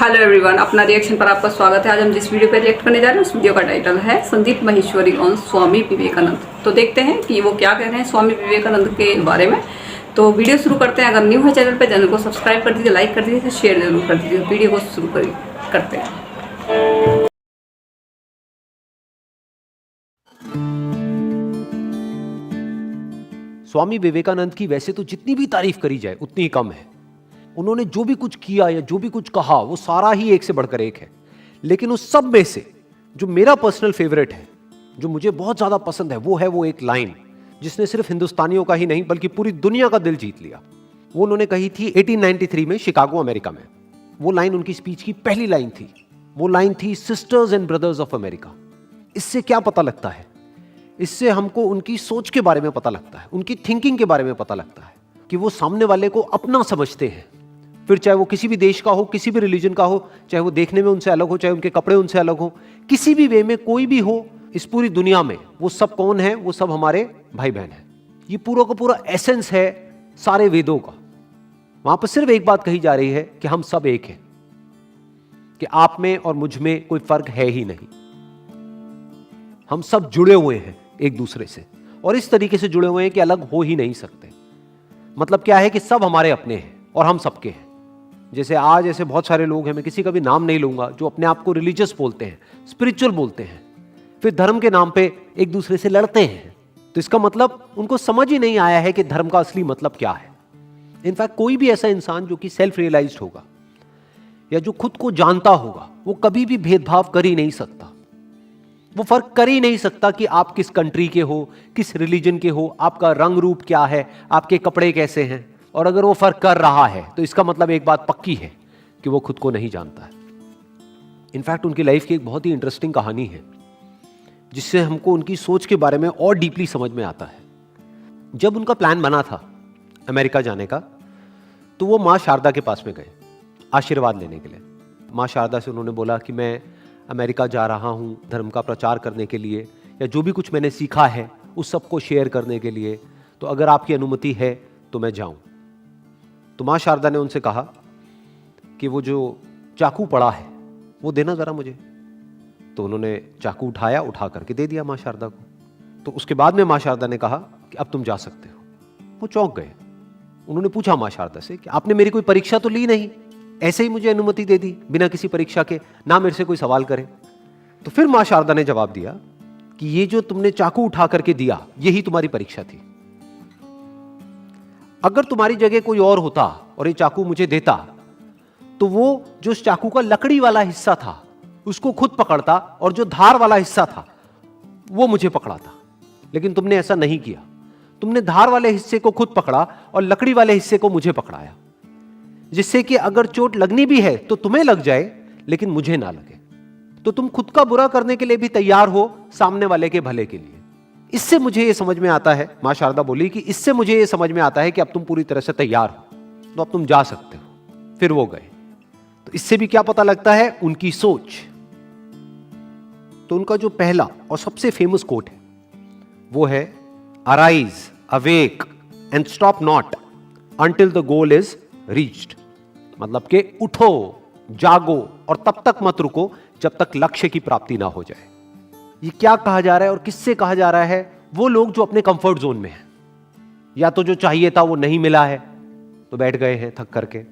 Hello everyone, अपना reaction पर आपका स्वागत है। आज हम जिस वीडियो पर रिएक्ट करने जा रहे हैं उस वीडियो का टाइटल है संदीप माहेश्वरी ऑन स्वामी विवेकानंद। तो देखते हैं कि वो क्या कह रहे हैं स्वामी विवेकानंद के बारे में। तो वीडियो शुरू करते हैं। अगर न्यू है चैनल पर, चैनल को सब्सक्राइब कर दीजिए, लाइक कर दीजिए, शेयर जरूर कर दीजिए। वीडियो को शुरू करते हैं। स्वामी विवेकानंद की वैसे तो जितनी भी तारीफ करी जाए उतनी ही कम है। उन्होंने जो भी कुछ किया या जो भी कुछ कहा वो सारा ही एक से बढ़कर एक है। लेकिन उस सब में से जो मेरा पर्सनल फेवरेट है, जो मुझे बहुत ज्यादा पसंद है, वो एक लाइन जिसने सिर्फ हिंदुस्तानियों का ही नहीं बल्कि पूरी दुनिया का दिल जीत लिया। वो उन्होंने कही थी 1893 में शिकागो अमेरिका में। वो लाइन उनकी स्पीच की पहली लाइन थी। वो लाइन थी, sisters and brothers of America. इससे क्या पता लगता है? इससे हमको उनकी सोच के बारे में पता लगता है, उनकी थिंकिंग के बारे में पता लगता है कि वो सामने वाले को अपना समझते हैं। फिर चाहे वो किसी भी देश का हो, किसी भी रिलीजन का हो, चाहे वो देखने में उनसे अलग हो, चाहे उनके कपड़े उनसे अलग हो, किसी भी वे में कोई भी हो, इस पूरी दुनिया में वो सब कौन है? वो सब हमारे भाई बहन हैं। ये पूरा का पूरा एसेंस है सारे वेदों का। वहां पर सिर्फ एक बात कही जा रही है कि हम सब एक हैं, कि आप में और मुझ में कोई फर्क है ही नहीं। हम सब जुड़े हुए हैं एक दूसरे से, और इस तरीके से जुड़े हुए हैं कि अलग हो ही नहीं सकते। मतलब क्या है कि सब हमारे अपने हैं और हम सबके हैं। जैसे आज ऐसे बहुत सारे लोग हैं, मैं किसी का भी नाम नहीं लूंगा, जो अपने आप को रिलीजियस बोलते हैं, स्पिरिचुअल बोलते हैं, फिर धर्म के नाम पे एक दूसरे से लड़ते हैं। तो इसका मतलब उनको समझ ही नहीं आया है कि धर्म का असली मतलब क्या है। इनफैक्ट कोई भी ऐसा इंसान जो कि सेल्फ रियलाइज्ड होगा या जो खुद को जानता होगा, वो कभी भी भेदभाव कर ही नहीं सकता। वो फर्क कर ही नहीं सकता कि आप किस कंट्री के हो, किस रिलीजन के हो, आपका रंग रूप क्या है, आपके कपड़े कैसे हैं। और अगर वो फर्क कर रहा है तो इसका मतलब एक बात पक्की है कि वो खुद को नहीं जानता है। इनफैक्ट उनकी लाइफ की एक बहुत ही इंटरेस्टिंग कहानी है जिससे हमको उनकी सोच के बारे में और डीपली समझ में आता है। जब उनका प्लान बना था अमेरिका जाने का, तो वो माँ शारदा के पास में गए आशीर्वाद लेने के लिए। माँ शारदा से उन्होंने बोला कि मैं अमेरिका जा रहा हूँ धर्म का प्रचार करने के लिए, या जो भी कुछ मैंने सीखा है उस सबको शेयर करने के लिए, तो अगर आपकी अनुमति है तो मैं जाऊं। तो माँ शारदा ने उनसे कहा कि वो जो चाकू पड़ा है वो देना जरा मुझे। तो उन्होंने चाकू उठाया, उठा करके दे दिया माँ शारदा को। तो उसके बाद में माँ शारदा ने कहा कि अब तुम जा सकते हो। वो चौंक गए। उन्होंने पूछा माँ शारदा से कि आपने मेरी कोई परीक्षा तो ली नहीं, ऐसे ही मुझे अनुमति दे दी बिना किसी परीक्षा के, ना मेरे से कोई सवाल करे। तो फिर माँ शारदा ने जवाब दिया कि ये जो तुमने चाकू उठा करके दिया, यही तुम्हारी परीक्षा थी। अगर तुम्हारी जगह कोई और होता और ये चाकू मुझे देता, तो वो जो उस चाकू का लकड़ी वाला हिस्सा था उसको खुद पकड़ता, और जो धार वाला हिस्सा था वो मुझे पकड़ाता। लेकिन तुमने ऐसा नहीं किया। तुमने धार वाले हिस्से को खुद पकड़ा और लकड़ी वाले हिस्से को मुझे पकड़ाया, जिससे कि अगर चोट लगनी भी है तो तुम्हें लग जाए लेकिन मुझे ना लगे। तो तुम खुद का बुरा करने के लिए भी तैयार हो सामने वाले के भले के लिए। इससे मुझे यह समझ में आता है, मां शारदा बोली कि इससे मुझे यह समझ में आता है कि अब तुम पूरी तरह से तैयार हो, तो अब तुम जा सकते हो। फिर वो गए। तो इससे भी क्या पता लगता है? उनकी सोच। तो उनका जो पहला और सबसे फेमस कोट है वो है, arise, awake and stop not until the goal is reached. मतलब कि उठो, जागो और तब तक मत रुको जब तक लक्ष्य की प्राप्ति ना हो जाए। ये क्या कहा जा रहा है और किससे कहा जा रहा है? वो लोग जो अपने कंफर्ट जोन में हैं, या तो जो चाहिए था वो नहीं मिला है तो बैठ गए हैं थक करके,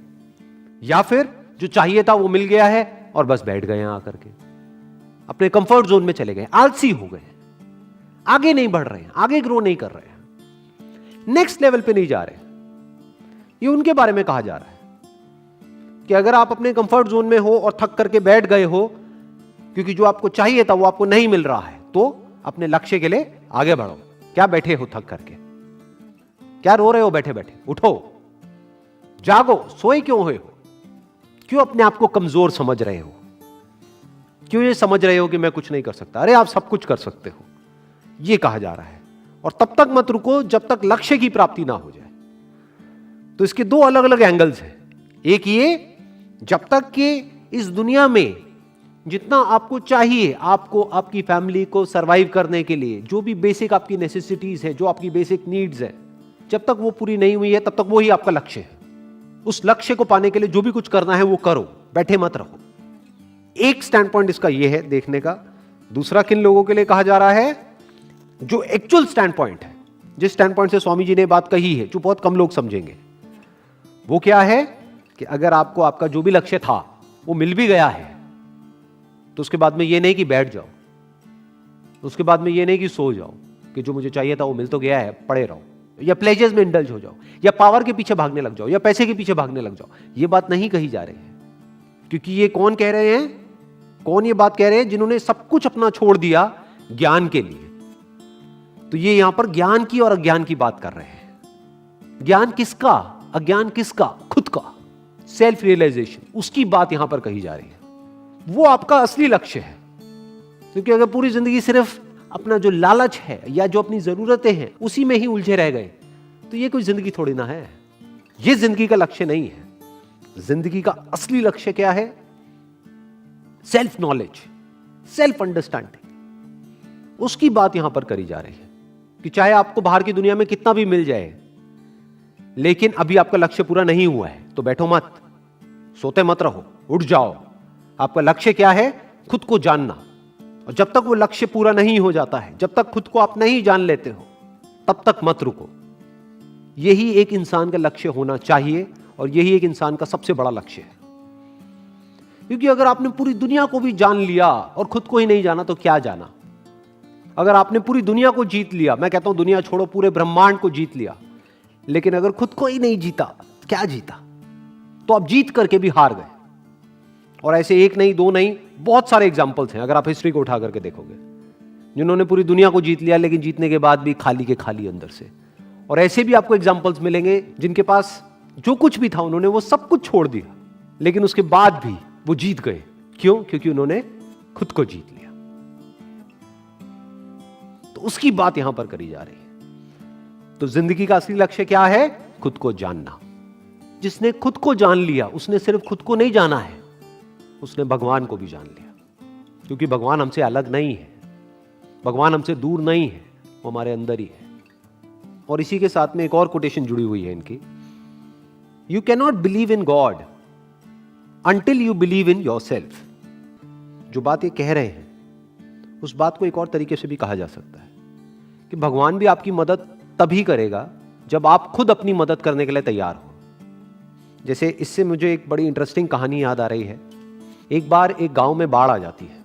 या फिर जो चाहिए था वो मिल गया है और बस बैठ गए हैं आकर के, अपने कंफर्ट जोन में चले गए, आलसी हो गए, आगे नहीं बढ़ रहे हैं, आगे ग्रो नहीं कर रहे हैं, नेक्स्ट लेवल पे नहीं जा रहे। ये उनके बारे में कहा जा रहा है कि अगर आप अपने कंफर्ट जोन में हो और थक करके बैठ गए हो क्योंकि जो आपको चाहिए था वो आपको नहीं मिल रहा है, तो अपने लक्ष्य के लिए आगे बढ़ो। क्या बैठे हो थक करके? क्या रो रहे हो बैठे बैठे? उठो, जागो। सोए क्यों हुए हो? क्यों अपने आप को कमजोर समझ रहे हो? क्यों ये समझ रहे हो कि मैं कुछ नहीं कर सकता? अरे आप सब कुछ कर सकते हो, ये कहा जा रहा है। और तब तक मत रुको जब तक लक्ष्य की प्राप्ति ना हो जाए। तो इसके दो अलग अलग एंगल्स हैं। एक ये, जब तक कि इस दुनिया में जितना आपको चाहिए, आपको आपकी फैमिली को सरवाइव करने के लिए जो भी बेसिक आपकी नेसेसिटीज है, जो आपकी बेसिक नीड्स है, जब तक वो पूरी नहीं हुई है तब तक वो ही आपका लक्ष्य है। उस लक्ष्य को पाने के लिए जो भी कुछ करना है वो करो। बैठे मत रहो। एक स्टैंड पॉइंट इसका यह है देखने का। दूसरा किन लोगों के लिए कहा जा रहा है? जो एक्चुअल स्टैंड पॉइंट है, जिस स्टैंड पॉइंट से स्वामी जी ने बात कही है, जो बहुत कम लोग समझेंगे, वो क्या है कि अगर आपको आपका जो भी लक्ष्य था वो मिल भी गया है, तो उसके बाद में ये नहीं कि बैठ जाओ, उसके बाद में ये नहीं कि सो जाओ कि जो मुझे चाहिए था वो मिल तो गया है, पड़े रहो, या प्लेजर्स में इंडल्ज हो जाओ, या पावर के पीछे भागने लग जाओ, या पैसे के पीछे भागने लग जाओ। ये बात नहीं कही जा रही है। क्योंकि ये कौन कह रहे हैं? कौन ये बात कह रहे हैं? जिन्होंने सब कुछ अपना छोड़ दिया ज्ञान के लिए। तो ये यहां पर ज्ञान की और अज्ञान की बात कर रहे हैं। ज्ञान किसका, अज्ञान किसका? खुद का, सेल्फ रियलाइजेशन, उसकी बात यहां पर कही जा रही है। वो आपका असली लक्ष्य है। क्योंकि अगर पूरी जिंदगी सिर्फ अपना जो लालच है या जो अपनी जरूरतें हैं उसी में ही उलझे रह गए, तो ये कोई जिंदगी थोड़ी ना है। ये जिंदगी का लक्ष्य नहीं है। जिंदगी का असली लक्ष्य क्या है? सेल्फ नॉलेज, सेल्फ अंडरस्टैंडिंग, उसकी बात यहां पर करी जा रही है। कि चाहे आपको बाहर की दुनिया में कितना भी मिल जाए, लेकिन अभी आपका लक्ष्य पूरा नहीं हुआ है, तो बैठो मत, सोते मत रहो, उठ जाओ। आपका लक्ष्य क्या है? खुद को जानना। और जब तक वो लक्ष्य पूरा नहीं हो जाता है, जब तक खुद को आप नहीं जान लेते हो, तब तक मत रुको। यही एक इंसान का लक्ष्य होना चाहिए, और यही एक इंसान का सबसे बड़ा लक्ष्य है। क्योंकि अगर आपने पूरी दुनिया को भी जान लिया और खुद को ही नहीं जाना, तो क्या जाना? अगर आपने पूरी दुनिया को जीत लिया, मैं कहता हूं दुनिया छोड़ो, पूरे ब्रह्मांड को जीत लिया, लेकिन अगर खुद को ही नहीं जीता, क्या जीता? तो आप जीत करके भी हार गए। और ऐसे एक नहीं, दो नहीं, बहुत सारे एग्जाम्पल्स हैं अगर आप हिस्ट्री को उठा करके देखोगे, जिन्होंने पूरी दुनिया को जीत लिया, लेकिन जीतने के बाद भी खाली के खाली अंदर से। और ऐसे भी आपको एग्जाम्पल्स मिलेंगे जिनके पास जो कुछ भी था, उन्होंने वो सब कुछ छोड़ दिया, लेकिन उसके बाद भी वो जीत गए। क्यों? क्योंकि उन्होंने खुद को जीत लिया। तो उसकी बात यहां पर करी जा रही है। तो जिंदगी का असली लक्ष्य क्या है? खुद को जानना। जिसने खुद को जान लिया, उसने सिर्फ खुद को नहीं जाना है, उसने भगवान को भी जान लिया। क्योंकि भगवान हमसे अलग नहीं है, भगवान हमसे दूर नहीं है, वो हमारे अंदर ही है। और इसी के साथ में एक और कोटेशन जुड़ी हुई है इनकी, you can not believe in God until you believe in your self. जो बात ये कह रहे हैं, उस बात को एक और तरीके से भी कहा जा सकता है कि भगवान भी आपकी मदद तभी करेगा जब आप खुद अपनी मदद करने के लिए तैयार हो। जैसे इससे मुझे एक बड़ी इंटरेस्टिंग कहानी याद आ रही है। एक बार एक गांव में बाढ़ आ जाती है,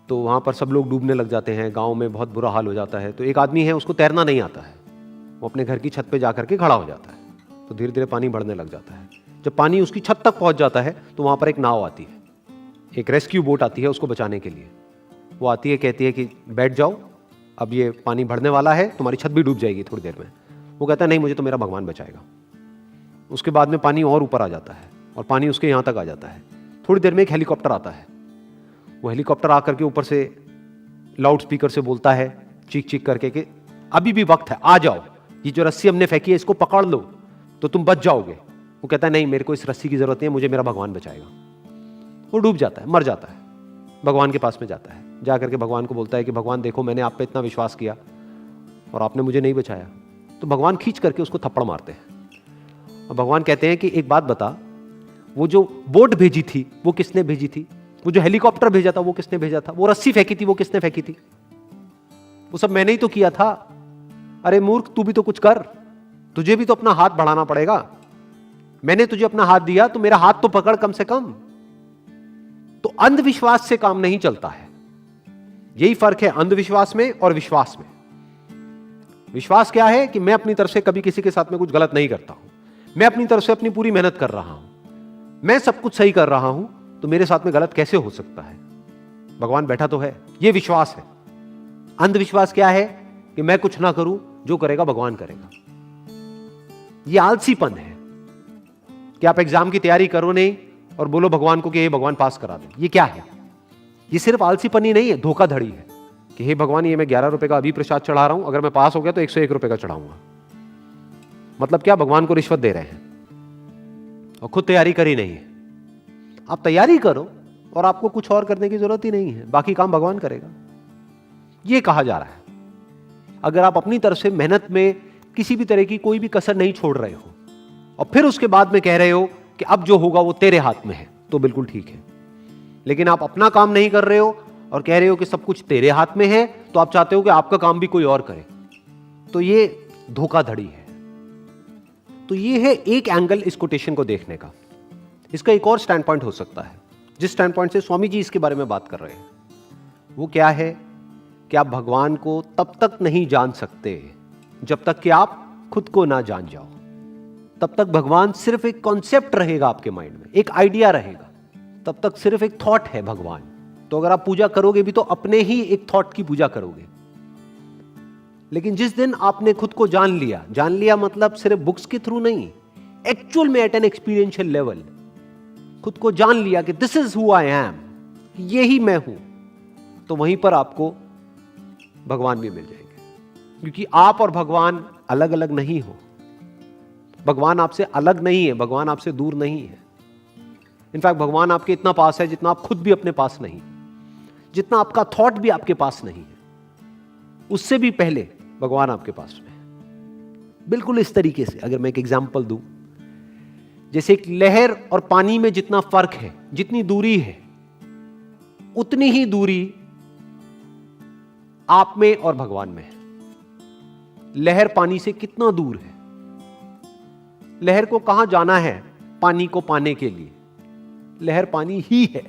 तो वहां पर सब लोग डूबने लग जाते हैं, गांव में बहुत बुरा हाल हो जाता है। तो एक आदमी है, उसको तैरना नहीं आता है, वो अपने घर की छत पे जाकर के खड़ा हो जाता है। तो धीरे धीरे पानी बढ़ने लग जाता है। जब पानी उसकी छत तक पहुंच जाता है, तो वहां पर एक नाव आती है, एक रेस्क्यू बोट आती है उसको बचाने के लिए। वो आती है, कहती है कि बैठ जाओ, अब ये पानी बढ़ने वाला है, तुम्हारी छत भी डूब जाएगी थोड़ी देर में। वो कहता है नहीं, मुझे तो मेरा भगवान बचाएगा। उसके बाद में पानी और ऊपर आ जाता है और पानी उसके यहाँ तक आ जाता है। थोड़ी देर में एक हेलीकॉप्टर आता है। वो हेलीकॉप्टर आकर के ऊपर से लाउड स्पीकर से बोलता है, चीख चीख करके कि अभी भी वक्त है, आ जाओ, ये जो रस्सी हमने फेंकी है इसको पकड़ लो तो तुम बच जाओगे। वो कहता है नहीं, मेरे को इस रस्सी की जरूरत नहीं है, मुझे मेरा भगवान बचाएगा। वो डूब जाता है, मर जाता है। भगवान के पास में जाता है, जाकर के भगवान को बोलता है कि भगवान देखो, मैंने आप पे इतना विश्वास किया और आपने मुझे नहीं बचाया। तो भगवान खींच करके उसको थप्पड़ मारते हैं और भगवान कहते हैं कि एक बात बता, वो जो बोट भेजी थी वो किसने भेजी थी? वो जो हेलीकॉप्टर भेजा था वो किसने भेजा था? वो रस्सी फेंकी थी वो किसने फेंकी थी? वो सब मैंने ही तो किया था। अरे मूर्ख, तू भी तो कुछ कर, तुझे भी तो अपना हाथ बढ़ाना पड़ेगा। मैंने तुझे अपना हाथ दिया तो मेरा हाथ तो पकड़ कम से कम। तो अंधविश्वास से काम नहीं चलता है। यही फर्क है अंधविश्वास में और विश्वास में। विश्वास क्या है कि मैं अपनी तरफ से कभी किसी के साथ में कुछ गलत नहीं करता हूं, मैं अपनी तरफ से अपनी पूरी मेहनत कर रहा हूं, मैं सब कुछ सही कर रहा हूं, तो मेरे साथ में गलत कैसे हो सकता है? भगवान बैठा तो है। यह विश्वास है। अंधविश्वास क्या है कि मैं कुछ ना करूं, जो करेगा भगवान करेगा। यह आलसीपन है कि आप एग्जाम की तैयारी करो नहीं और बोलो भगवान को कि हे भगवान पास करा दे। ये क्या है? ये सिर्फ आलसीपन ही नहीं है, धोखाधड़ी है कि हे भगवान, ये मैं 11 रुपए का अभी प्रसाद चढ़ा रहा हूं, अगर मैं पास हो गया तो 101 रुपए का चढ़ाऊंगा। मतलब क्या? भगवान को रिश्वत दे रहे हैं और खुद तैयारी करी नहीं है। आप तैयारी करो और आपको कुछ और करने की जरूरत ही नहीं है, बाकी काम भगवान करेगा। यह कहा जा रहा है। अगर आप अपनी तरफ से मेहनत में किसी भी तरह की कोई भी कसर नहीं छोड़ रहे हो और फिर उसके बाद में कह रहे हो कि अब जो होगा वो तेरे हाथ में है, तो बिल्कुल ठीक है। लेकिन आप अपना काम नहीं कर रहे हो और कह रहे हो कि सब कुछ तेरे हाथ में है, तो आप चाहते हो कि आपका काम भी कोई और करे, तो ये धोखाधड़ी है। तो ये है एक एंगल इस कोटेशन को देखने का। इसका एक और स्टैंड पॉइंट हो सकता है, जिस स्टैंड पॉइंट से स्वामी जी इसके बारे में बात कर रहे हैं, वो क्या है कि आप भगवान को तब तक नहीं जान सकते जब तक कि आप खुद को ना जान जाओ। तब तक भगवान सिर्फ एक कॉन्सेप्ट रहेगा आपके माइंड में, एक आइडिया रहेगा, तब तक सिर्फ एक थॉट है भगवान। तो अगर आप पूजा करोगे भी तो अपने ही एक थॉट की पूजा करोगे। लेकिन जिस दिन आपने खुद को जान लिया मतलब सिर्फ बुक्स के थ्रू नहीं, एक्चुअल में एट एन एक्सपीरियंशियल लेवल खुद को जान लिया कि this is who I am, यही मैं हूं, तो वहीं पर आपको भगवान भी मिल जाएंगे। क्योंकि आप और भगवान अलग अलग नहीं हो। भगवान आपसे अलग नहीं है, भगवान आपसे दूर नहीं है। इनफैक्ट भगवान आपके इतना पास है जितना आप खुद भी अपने पास नहीं, जितना आपका थॉट भी आपके पास नहीं है, उससे भी पहले भगवान आपके पास में है। बिल्कुल इस तरीके से अगर मैं एक एग्जांपल दूं, जैसे एक लहर और पानी में जितना फर्क है, जितनी दूरी है, उतनी ही दूरी आप में और भगवान में है। लहर पानी से कितना दूर है? लहर को कहां जाना है पानी को पाने के लिए? लहर पानी ही है।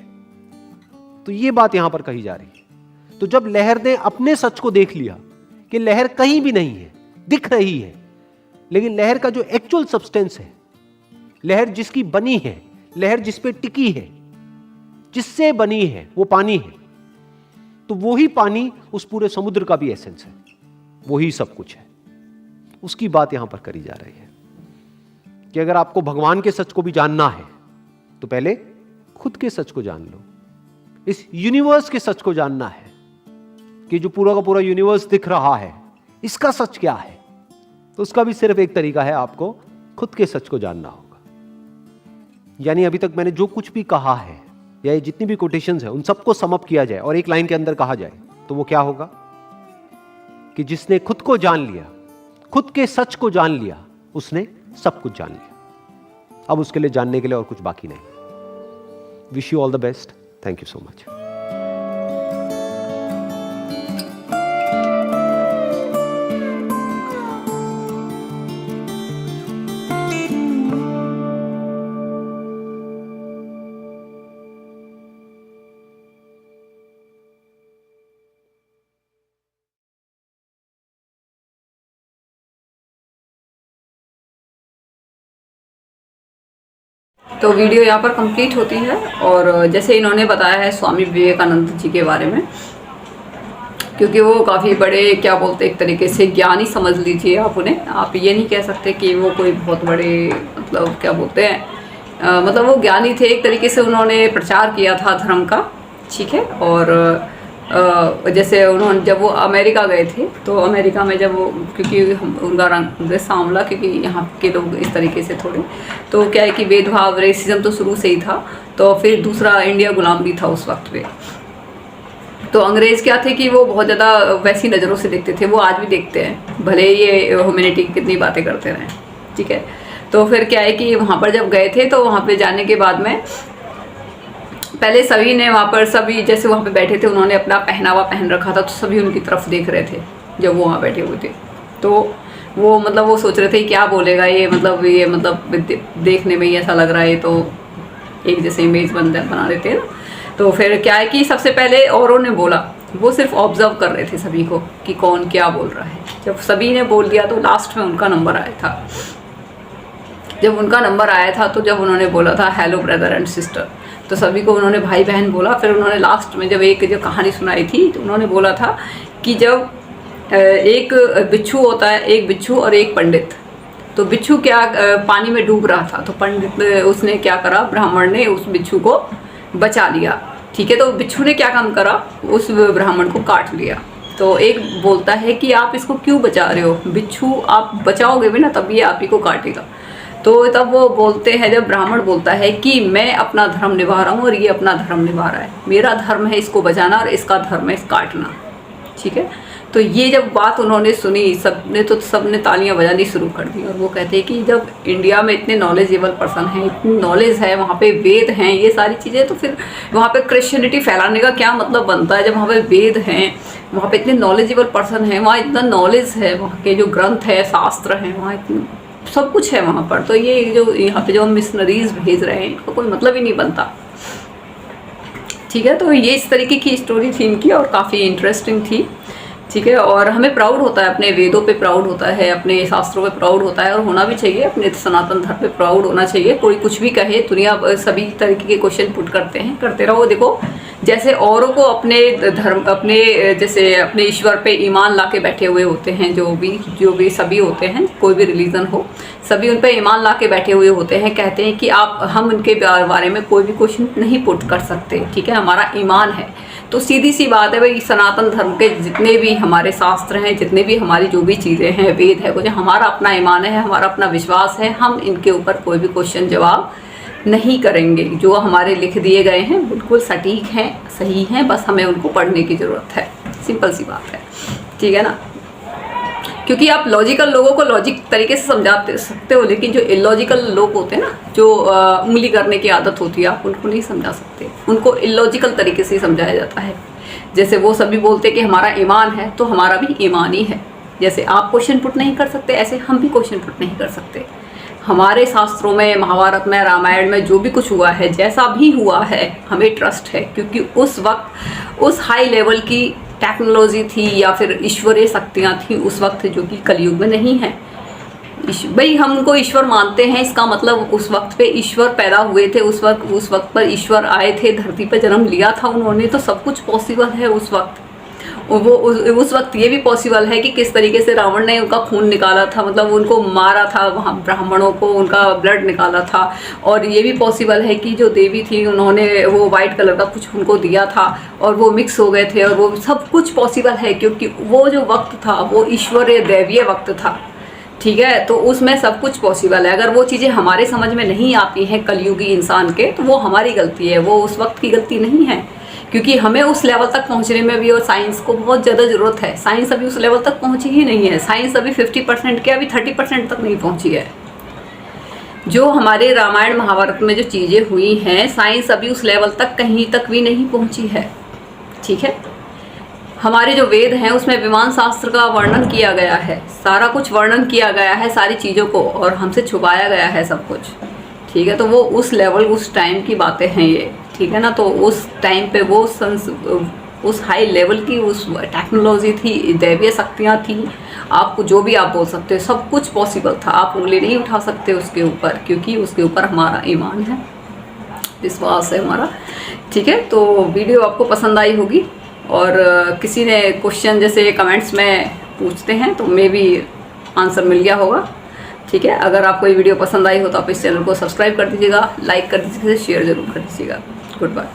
तो यह बात यहां पर कही जा रही है। तो जब लहर ने अपने सच को देख लिया कि लहर कहीं भी नहीं है, दिख रही है, लेकिन लहर का जो एक्चुअल सब्सटेंस है, लहर जिसकी बनी है, लहर जिस पे टिकी है, जिससे बनी है, वो पानी है। तो वही पानी उस पूरे समुद्र का भी एसेंस है, वही सब कुछ है। उसकी बात यहां पर करी जा रही है कि अगर आपको भगवान के सच को भी जानना है तो पहले खुद के सच को जान लो। इस यूनिवर्स के सच को जानना है कि जो पूरा का पूरा यूनिवर्स दिख रहा है, इसका सच क्या है, तो उसका भी सिर्फ एक तरीका है, आपको खुद के सच को जानना होगा। यानी अभी तक मैंने जो कुछ भी कहा है, या ये जितनी भी कोटेशंस है, उन सबको सम अप किया जाए और एक लाइन के अंदर कहा जाए तो वो क्या होगा कि जिसने खुद को जान लिया, खुद के सच को जान लिया, उसने सब कुछ जान लिया। अब उसके लिए जानने के लिए और कुछ बाकी नहीं। Wish you all the best. Thank you so much. तो वीडियो यहाँ पर कंप्लीट होती है। और जैसे इन्होंने बताया है स्वामी विवेकानंद जी के बारे में, क्योंकि वो काफ़ी बड़े, क्या बोलते, एक तरीके से ज्ञानी समझ लीजिए आप उन्हें। आप ये नहीं कह सकते कि वो कोई बहुत बड़े, मतलब क्या बोलते हैं, मतलब वो ज्ञानी थे एक तरीके से। उन्होंने प्रचार किया था धर्म का, ठीक है। और जैसे उन्होंने जब वो अमेरिका गए थे, तो अमेरिका में जब वो, क्योंकि उनका रंग सांवला, क्योंकि यहाँ के लोग इस तरीके से थोड़े, तो क्या है कि भेदभाव, रेसिज्म तो शुरू से ही था। तो फिर दूसरा, इंडिया गुलाम भी था उस वक्त पे। तो अंग्रेज़ क्या थे कि वो बहुत ज़्यादा वैसी नज़रों से देखते थे, वो आज भी देखते हैं, भले ये ह्यूमैनिटी की कितनी बातें करते रहें, ठीक है। तो फिर क्या है कि वहाँ पर जब गए थे, तो वहाँ पे जाने के बाद में पहले सभी ने वहाँ पर, सभी जैसे वहाँ पे बैठे थे, उन्होंने अपना पहनावा पहन रखा था, तो सभी उनकी तरफ देख रहे थे जब वो वहाँ बैठे हुए थे। तो वो मतलब वो सोच रहे थे क्या बोलेगा ये, मतलब देखने में ही ऐसा लग रहा है, तो एक जैसे इमेज बना देते हैं ना। तो फिर क्या है कि सबसे पहले औरों ने बोला, वो सिर्फ ऑब्जर्व कर रहे थे सभी को कि कौन क्या बोल रहा है। जब सभी ने बोल दिया तो लास्ट में उनका नंबर आया था। जब उनका नंबर आया था तो जब उन्होंने बोला था हेलो ब्रदर एंड सिस्टर, तो सभी को उन्होंने भाई बहन बोला। फिर उन्होंने लास्ट में जब एक जो कहानी सुनाई थी, तो उन्होंने बोला था कि जब एक बिच्छू होता है, एक बिच्छू और एक पंडित। तो बिच्छू क्या पानी में डूब रहा था, तो पंडित उसने क्या करा, ब्राह्मण ने उस बिच्छू को बचा लिया, ठीक है। तो बिच्छू ने क्या काम करा, उस ब्राह्मण को काट लिया। तो एक बोलता है कि आप इसको क्यों बचा रहे हो, बिच्छू आप बचाओगे भी ना तब ये आप ही को काटेगा। तो तब वो बोलते हैं, जब ब्राह्मण बोलता है कि मैं अपना धर्म निभा रहा हूँ और ये अपना धर्म निभा रहा है, मेरा धर्म है इसको बचाना और इसका धर्म है इस काटना, ठीक है। तो ये जब बात उन्होंने सुनी, सबने तालियां बजानी शुरू कर दी। और वो कहते हैं कि जब इंडिया में इतने नॉलेजेबल पर्सन हैं, इतनी नॉलेज है, वहाँ पे वेद हैं, ये सारी चीज़ें, तो फिर वहाँ पे क्रिश्चियनिटी फैलाने का क्या मतलब बनता है? जब वहाँ पे वेद हैं, वहाँ पे इतने नॉलेजेबल पर्सन हैं, वहाँ इतना नॉलेज है, वहाँ के जो ग्रंथ है, शास्त्र हैं, वहाँ सब कुछ है वहाँ पर, तो ये जो यहाँ पे जो हम मिशनरीज भेज रहे हैं, इनका कोई मतलब ही नहीं बनता। ठीक है, तो ये इस तरीके की स्टोरी थी इनकी और काफ़ी इंटरेस्टिंग थी। ठीक है, और हमें प्राउड होता है, अपने वेदों पे प्राउड होता है, अपने शास्त्रों पे प्राउड होता है, और होना भी चाहिए। अपने सनातन धर्म पे प्राउड होना चाहिए। कोई कुछ भी कहे, दुनिया सभी तरीके के क्वेश्चन पुट करते हैं, करते रहो। देखो, जैसे औरों को अपने धर्म, जैसे अपने ईश्वर पे ईमान ला के बैठे हुए होते हैं, जो भी सभी होते हैं, कोई भी रिलीजन हो, सभी उन पे ईमान ला के बैठे हुए होते हैं। कहते हैं कि हम उनके बारे में कोई भी क्वेश्चन नहीं पुट कर सकते। ठीक है, हमारा ईमान है। तो सीधी सी बात है भाई, सनातन धर्म के जितने भी हमारे शास्त्र हैं, जितने भी हमारी जो भी चीज़ें हैं, वेद है, कुछ हमारा अपना ईमान है, हमारा अपना विश्वास है। हम इनके ऊपर कोई भी क्वेश्चन जवाब नहीं करेंगे। जो हमारे लिख दिए गए हैं बिल्कुल सटीक हैं, सही हैं, बस हमें उनको पढ़ने की ज़रूरत है। सिंपल सी बात है। ठीक है ना, क्योंकि आप लॉजिकल लोगों को लॉजिक तरीके से समझा सकते हो, लेकिन जो इलॉजिकल लोग होते हैं ना, जो उंगली करने की आदत होती है, आप उनको नहीं समझा सकते। उनको इलॉजिकल तरीके से समझाया जाता है। जैसे वो सभी बोलते हैं कि हमारा ईमान है, तो हमारा भी ईमान ही है। जैसे आप क्वेश्चन पुट नहीं कर सकते, ऐसे हम भी क्वेश्चन पुट नहीं कर सकते। हमारे शास्त्रों में, महाभारत में, रामायण में जो भी कुछ हुआ है, जैसा भी हुआ है, हमें ट्रस्ट है, क्योंकि उस वक्त उस हाई लेवल की टेक्नोलॉजी थी या फिर ईश्वरीय शक्तियाँ थी उस वक्त, जो कि कलयुग में नहीं है। भाई हम उनको ईश्वर मानते हैं, इसका मतलब उस वक्त पे ईश्वर पैदा हुए थे, उस वक्त पर ईश्वर आए थे, धरती पर जन्म लिया था उन्होंने, तो सब कुछ पॉसिबल है उस वक्त। वो उस वक्त ये भी पॉसिबल है कि किस तरीके से रावण ने उनका खून निकाला था, मतलब उनको मारा था, वहाँ ब्राह्मणों को उनका ब्लड निकाला था। और ये भी पॉसिबल है कि जो देवी थी, उन्होंने वो वाइट कलर का कुछ उनको दिया था और वो मिक्स हो गए थे, और वो सब कुछ पॉसिबल है, क्योंकि वो जो वक्त था वो ईश्वरीय दैवीय वक्त था। ठीक है, तो उसमें सब कुछ पॉसिबल है। अगर वो चीज़ें हमारे समझ में नहीं आती हैं कलयुगी इंसान के, तो वो हमारी गलती है, वो उस वक्त की गलती नहीं है, क्योंकि हमें उस लेवल तक पहुंचने में भी और साइंस को बहुत ज़्यादा ज़रूरत है। साइंस अभी उस लेवल तक पहुंची ही नहीं है। साइंस अभी 50% के, अभी 30% तक नहीं पहुंची है। जो हमारे रामायण महाभारत में जो चीज़ें हुई हैं, साइंस अभी उस लेवल तक कहीं तक भी नहीं पहुंची है। ठीक है, हमारे जो वेद हैं उसमें विमान शास्त्र का वर्णन किया गया है, सारा कुछ वर्णन किया गया है, सारी चीज़ों को, और हमसे छुपाया गया है सब कुछ। ठीक है, तो वो उस लेवल, उस टाइम की बातें हैं ये। ठीक है ना, तो उस टाइम पे वो उस हाई लेवल की उस टेक्नोलॉजी थी, दैवीय शक्तियाँ थी, आपको जो भी आप बोल सकते हो, सब कुछ पॉसिबल था। आप उंगली नहीं उठा सकते उसके ऊपर, क्योंकि उसके ऊपर हमारा ईमान है, विश्वास है हमारा। ठीक है, तो वीडियो आपको पसंद आई होगी, और किसी ने क्वेश्चन जैसे कमेंट्स में पूछते हैं तो मे भी आंसर मिल गया होगा। ठीक है, अगर आपको ये वीडियो पसंद आई हो तो आप इस चैनल को सब्सक्राइब कर दीजिएगा, लाइक कर दीजिएगा, शेयर जरूर कर दीजिएगा। Good bye.